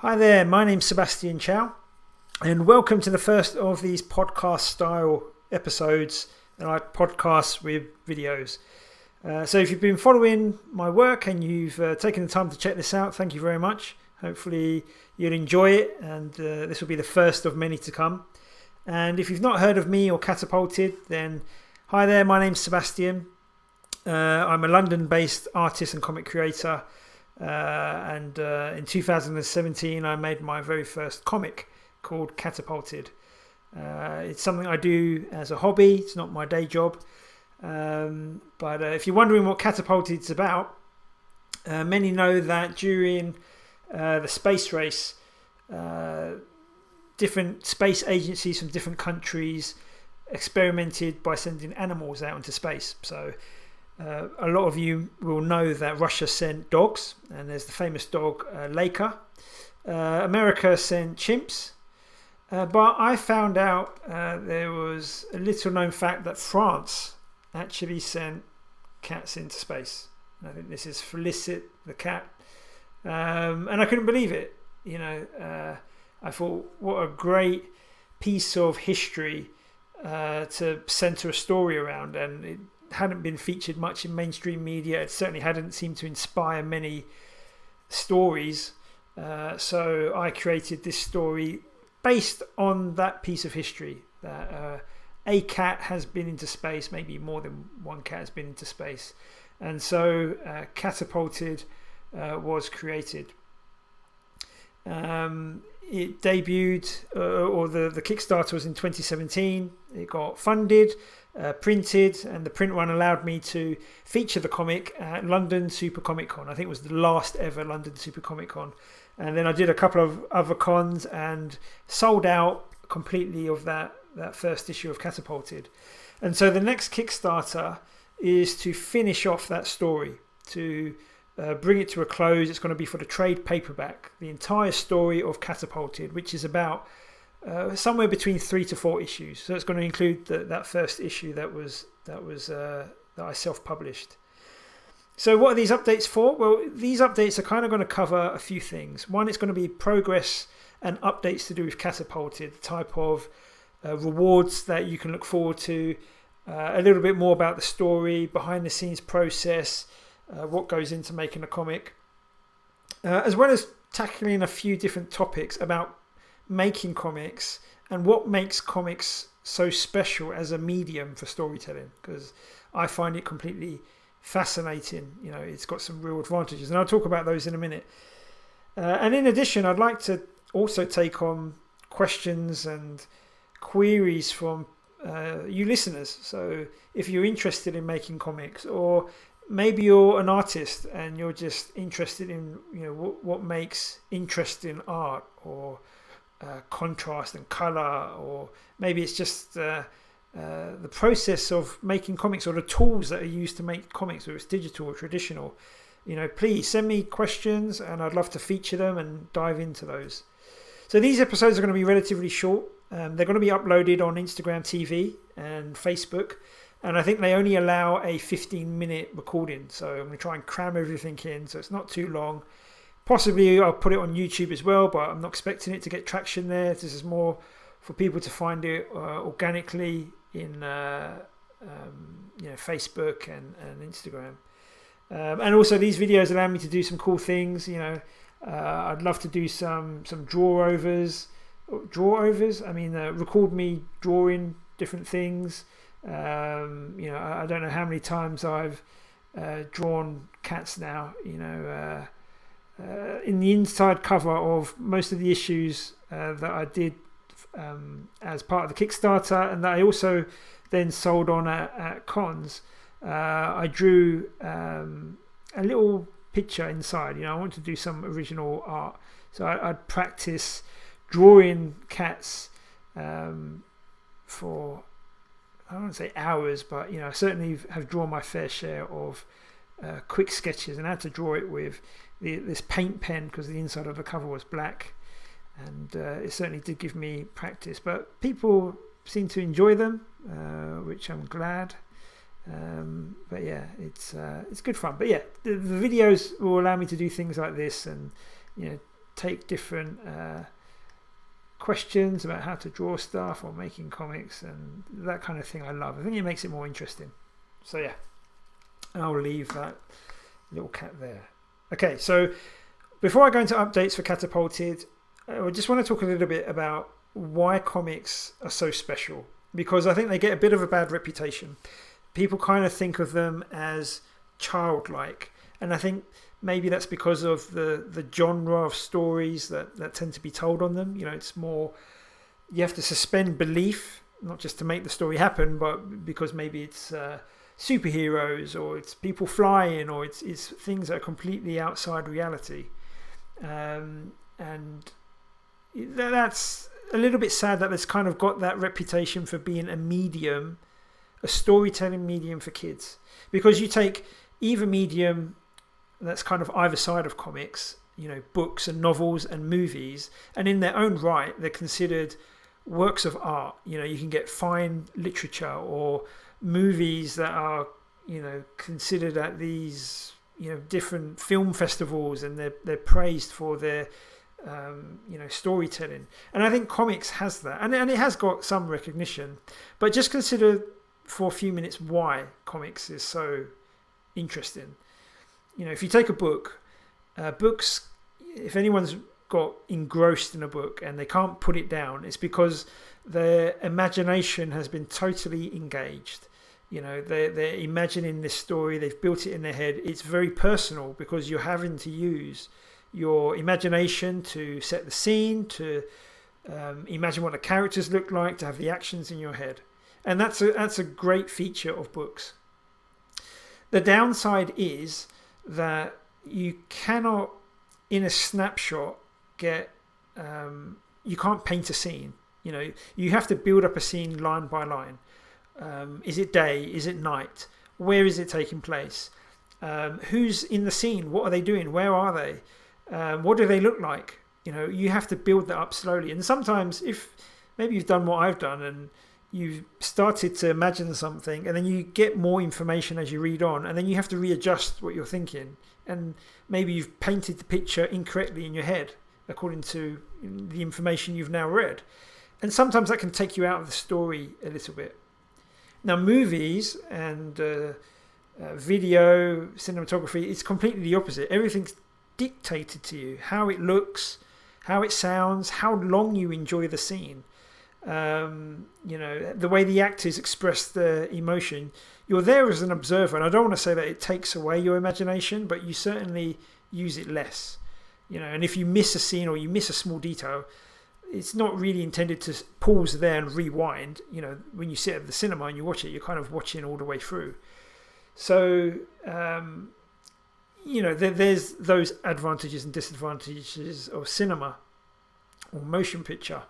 Hi there, my name's Sebastian Chow, and welcome to the first of these podcast style episodes, like podcasts with videos. So if you've been following my work and you've taken the time to check this out, thank you very much. Hopefully you'll enjoy it, and this will be the first of many to come. And if you've not heard of me or Catapulted, then hi there, my name's Sebastian. I'm a London-based artist and comic creator. And in 2017 I made my very first comic called CATAPULTED. It's something I do as a hobby, it's not my day job, but if you're wondering what CATAPULTED is about, many know that during the space race, different space agencies from different countries experimented by sending animals out into space. So a lot of you will know that Russia sent dogs, and there's the famous dog Laika. America sent chimps, but I found out there was a little known fact that France actually sent cats into space. And I think this is Felicit the cat, and I couldn't believe it. I thought, what a great piece of history to centre a story around, and it hadn't been featured much in mainstream media. It certainly hadn't seemed to inspire many stories. So I created this story based on that piece of history, that a cat has been into space, maybe more than one cat has been into space. And so Catapulted was created. It debuted, or the Kickstarter was in 2017. It got funded, printed, and the print run allowed me to feature the comic at London Super Comic Con. I think it was the last ever London Super Comic Con. And then I did a couple of other cons and sold out completely of that first issue of Catapulted. And so the next Kickstarter is to finish off that story, to bring it to a close. It's going to be for the trade paperback, the entire story of Catapulted, which is about somewhere between 3 to 4 issues. So it's going to include that first issue that I self-published. So what are these updates for? Well, these updates are kind of going to cover a few things. One, it's going to be progress and updates to do with Catapulted, the type of rewards that you can look forward to, a little bit more about the story, behind the scenes process, what goes into making a comic, as well as tackling a few different topics about making comics and what makes comics so special as a medium for storytelling, because I find it completely fascinating. It's got some real advantages, and I'll talk about those in a minute. And in addition, I'd like to also take on questions and queries from you listeners. So if you're interested in making comics, or maybe you're an artist and you're just interested in what makes interesting art, or contrast and color, or maybe it's just the process of making comics, or the tools that are used to make comics, whether it's digital or traditional, please send me questions and I'd love to feature them and dive into those. So these episodes are going to be relatively short. They're going to be uploaded on Instagram TV and Facebook, and I think they only allow a 15-minute recording, so I'm going to try and cram everything in so it's not too long. Possibly I'll put it on YouTube as well, but I'm not expecting it to get traction there. This is more for people to find it organically in Facebook and Instagram. And also these videos allow me to do some cool things. I'd love to do some draw-overs. Record me drawing different things. I don't know how many times I've drawn cats now. In the inside cover of most of the issues that I did as part of the Kickstarter, and that I also then sold on at cons, I drew a little picture inside. I want to do some original art, so I'd practice drawing cats for, I don't want to say hours, but I certainly have drawn my fair share of quick sketches, and I had to draw it with this paint pen because the inside of the cover was black, and it certainly did give me practice. But people seem to enjoy them, which I'm glad. But yeah, it's good fun. But yeah, the videos will allow me to do things like this, and take different questions about how to draw stuff or making comics and that kind of thing. I love. I think it makes it more interesting. So yeah, I'll leave that little cat there. Okay, so before I go into updates for Catapulted, I just want to talk a little bit about why comics are so special, because I think they get a bit of a bad reputation. People kind of think of them as childlike, and I think maybe that's because of the genre of stories that tend to be told on them. It's more, you have to suspend belief, not just to make the story happen, but because maybe it's superheroes, or it's people flying, or it's things that are completely outside reality. And that's a little bit sad that it's kind of got that reputation for being a storytelling medium for kids. Because you take either medium that's kind of either side of comics, books and novels and movies, and in their own right, they're considered works of art. You can get fine literature, or movies that are, considered at these, different film festivals, and they're praised for their, storytelling. And I think comics has that, and it has got some recognition. But just consider for a few minutes why comics is so interesting. If you take a book, books, if anyone's got engrossed in a book and they can't put it down, it's because their imagination has been totally engaged. They're imagining this story, they've built it in their head. It's very personal because you're having to use your imagination to set the scene, to imagine what the characters look like, to have the actions in your head. And that's a great feature of books. The downside is that you cannot, in a snapshot, you can't paint a scene. You have to build up a scene line by line. Is it day? Is it night? Where is it taking place? Who's in the scene? What are they doing? Where are they? What do they look like? You have to build that up slowly. And sometimes, if maybe you've done what I've done and you've started to imagine something, and then you get more information as you read on, and then you have to readjust what you're thinking, and maybe you've painted the picture incorrectly in your head according to the information you've now read, and sometimes that can take you out of the story a little bit. Now, movies and video cinematography, it's completely the opposite. Everything's dictated to you, how it looks, how it sounds, how long you enjoy the scene. The way the actors express their emotion, you're there as an observer, and I don't want to say that it takes away your imagination, but you certainly use it less. And if you miss a scene or you miss a small detail, it's not really intended to pause there and rewind. When you sit at the cinema and you watch it, you're kind of watching all the way through. So there's those advantages and disadvantages of cinema or motion picture.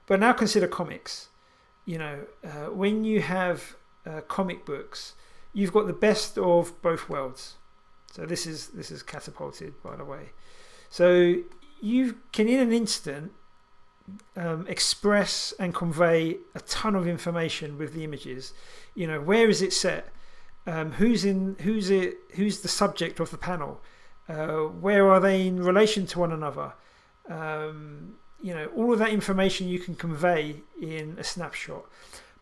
But now consider comics. When you have comic books, you've got the best of both worlds. So this is Catapulted, by the way. So you can, in an instant, express and convey a ton of information with the images. Where is it set? Who's the subject of the panel? Where are they in relation to one another? All of that information you can convey in a snapshot,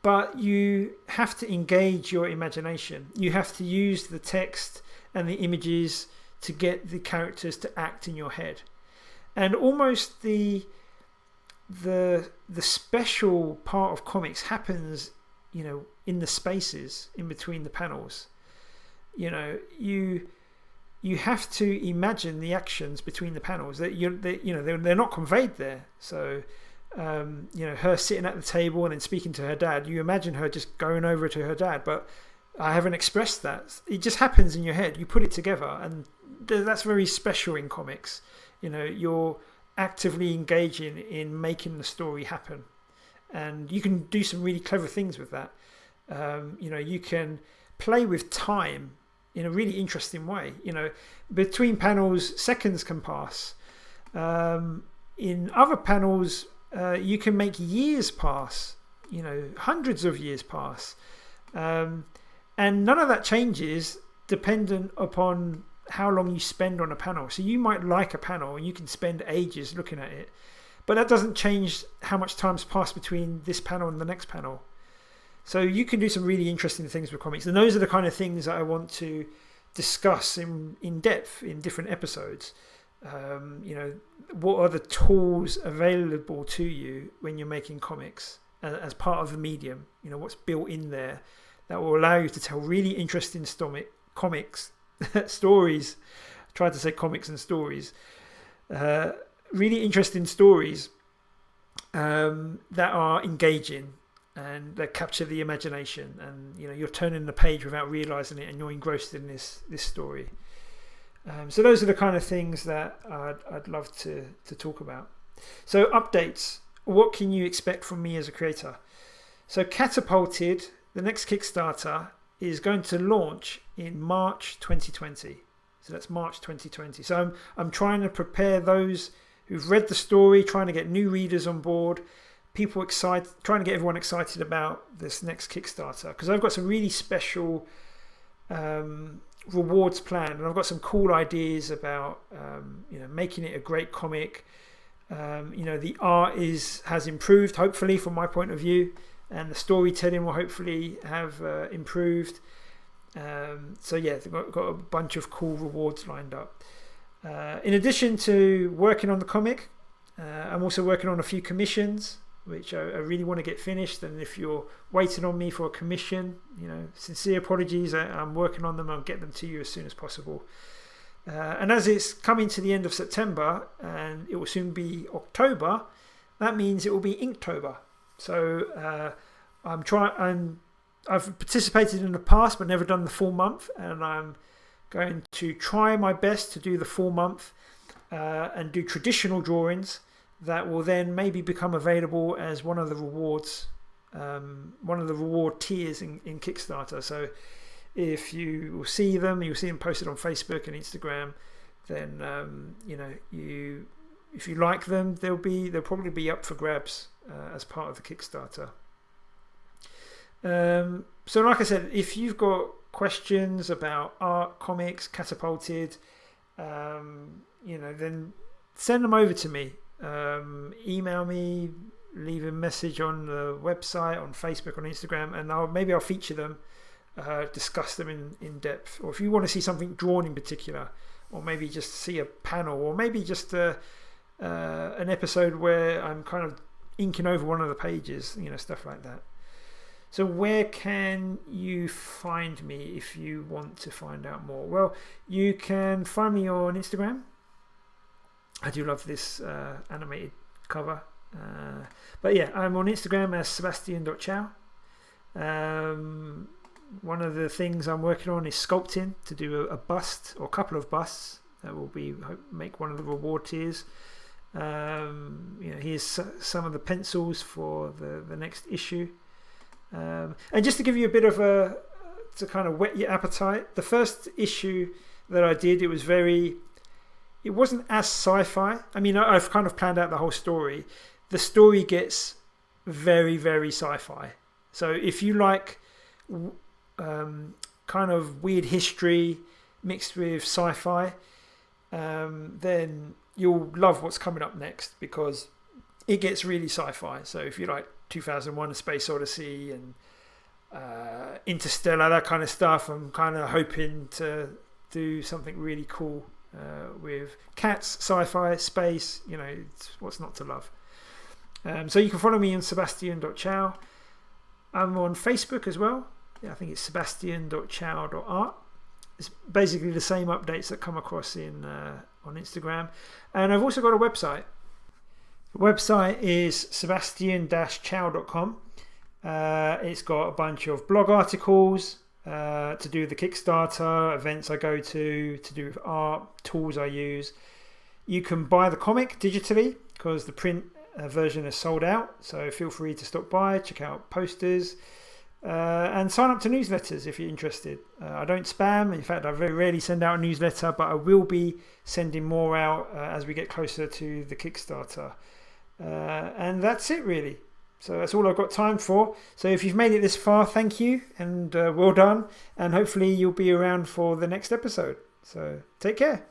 but you have to engage your imagination. You have to use the text and the images to get the characters to act in your head. And almost the special part of comics happens, in the spaces in between the panels. You have to imagine the actions between the panels that they're not conveyed there. So her sitting at the table and then speaking to her dad, you imagine her just going over to her dad, but I haven't expressed that. It just happens in your head. You put it together, and that's very special in comics. You're actively engaging in making the story happen, and you can do some really clever things with that. You can play with time in a really interesting way. Between panels, seconds can pass. In other panels, you can make years pass, hundreds of years pass. And none of that changes dependent upon how long you spend on a panel. So you might like a panel and you can spend ages looking at it, but that doesn't change how much time's passed between this panel and the next panel. So you can do some really interesting things with comics, and those are the kind of things that I want to discuss in depth in different episodes. What are the tools available to you when you're making comics as part of the medium? What's built in there that will allow you to tell really interesting comics stories. I tried to say comics and stories. Really interesting stories that are engaging and that capture the imagination, and you're turning the page without realizing it, and you're engrossed in this story. So those are the kind of things that I'd love to talk about. So updates. What can you expect from me as a creator? So CATAPULTED, the next Kickstarter, is going to launch in March 2020. So that's March 2020. So I'm trying to prepare those who've read the story, trying to get new readers on board, people excited, trying to get everyone excited about this next Kickstarter, because I've got some really special rewards planned, and I've got some cool ideas about making it a great comic. The art has improved, hopefully, from my point of view, and the storytelling will hopefully have improved. They've got a bunch of cool rewards lined up. In addition to working on the comic, I'm also working on a few commissions which I really want to get finished. And if you're waiting on me for a commission, sincere apologies. I'm working on them. I'll get them to you as soon as possible. And as it's coming to the end of September and it will soon be October, that means it will be Inktober. So I've participated in the past but never done the full month, and I'm going to try my best to do the full month and do traditional drawings that will then maybe become available as one of the rewards, one of the reward tiers in Kickstarter. So if you will see them, you'll see them posted on Facebook and Instagram, then if you like them, they'll probably be up for grabs as part of the Kickstarter. So like I said, if you've got questions about art, comics, Catapulted, then send them over to me. Email me, leave a message on the website, on Facebook, on Instagram, and I'll feature them, discuss them in depth. Or if you want to see something drawn in particular, or maybe just see a panel, or maybe just an episode where I'm kind of inking over one of the pages, stuff like that. So where can you find me if you want to find out more? Well, you can find me on Instagram. I do love this animated cover. But yeah, I'm on Instagram as sebastian.chow. One of the things I'm working on is sculpting to do a bust or a couple of busts that will make one of the reward tiers. Here's some of the pencils for the next issue. And just to give you a bit of to kind of whet your appetite, the first issue that I did, it wasn't as sci-fi. I mean, I've kind of planned out the whole story. The story gets very, very sci-fi. So if you like kind of weird history mixed with sci-fi, then you'll love what's coming up next, because it gets really sci-fi. So if you like 2001: A Space Odyssey and Interstellar, that kind of stuff, I'm kind of hoping to do something really cool with cats, sci-fi, space. It's what's not to love. So you can follow me on sebastian.chow. I'm on Facebook as well. I think it's sebastian.chow.art. It's basically the same updates that come across on Instagram. And I've also got a website. The website is sebastian-chow.com. It's got a bunch of blog articles to do with the Kickstarter, events I go to do with art, tools I use. You can buy the comic digitally because the print version is sold out. So feel free to stop by, check out posters, and sign up to newsletters if you're interested. I don't spam. In fact, I very rarely send out a newsletter, but I will be sending more out as we get closer to the Kickstarter. And that's it, really. So that's all I've got time for. So if you've made it this far, thank you, and well done. And hopefully you'll be around for the next episode. So take care.